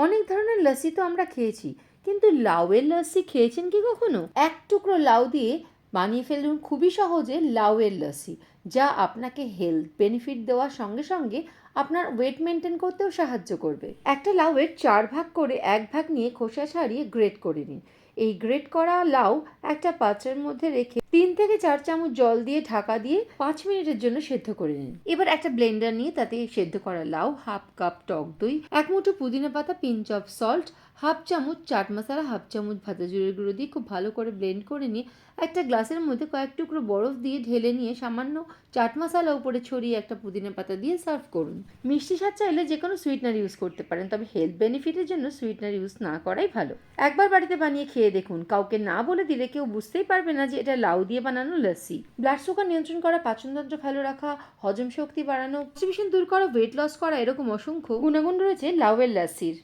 অনেক ধরনের লস্যি তো আমরা খেয়েছি, কিন্তু লাউয়ের লস্যি খেয়েছেন কি কখনো? এক টুকরো লাউ দিয়ে বানিয়ে ফেলুন খুবই সহজে লাউয়ের লস্যি, যা আপনাকে হেলথ বেনিফিট দেওয়ার সঙ্গে সঙ্গে আপনার ওয়েট মেনটেন করতেও সাহায্য করবে। একটা লাউয়ের 4 ভাগ করে 1 ভাগ নিয়ে খোসা ছাড়িয়ে গ্রেট করে নিন। এই গ্রেট করা লাউ একটা পাত্রের মধ্যে রেখে 3 থেকে 4 চামচ জল দিয়ে ঢাকা দিয়ে 5 মিনিটের জন্য সেদ্ধ করে নিন। এবার একটা ব্লেন্ডার নিয়ে তাতে সেদ্ধ করা লাউ, হাফ কাপ টক দই, 1 মুঠো পুদিনা পাতা, পিঞ্চ অফ সল্ট, হাফ চামচ চাট মশলা, হাফ চামচ ভাজা জিরের গুঁড়ো দিয়ে খুব ভালো করে ব্লেন্ড করে নিয়ে একটা গ্লাসের মধ্যে কয়েক টুকরো বরফ দিয়ে ঢেলে নিয়ে সামান্য চাট মশলা উপরে ছড়িয়ে একটা পুদিনা পাতা দিয়ে সার্ভ করুন। মিষ্টি স্বাদ চাইলে যে কোনো সুইটনার ইউজ করতে পারেন, তবে হেলথ বেনিফিটের জন্য সুইটনার ইউজ না করাই ভালো। একবার বাড়িতে বানিয়ে খেয়ে দেখুন, কাউকে না বলে দিলে কেউ বুঝতেই পারবে না যে এটা লাউ দিয়ে বানানো লস্যি। ব্লাড সুগার নিয়ন্ত্রণ করা, পাচনতন্ত্র ভালো রাখা, হজম শক্তি বাড়ানো, কনস্টিপেশন দূর করা, ওয়েট লস করা, এরকম অসংখ্য গুণাগুণ রয়েছে লাউয়ের লস্যির।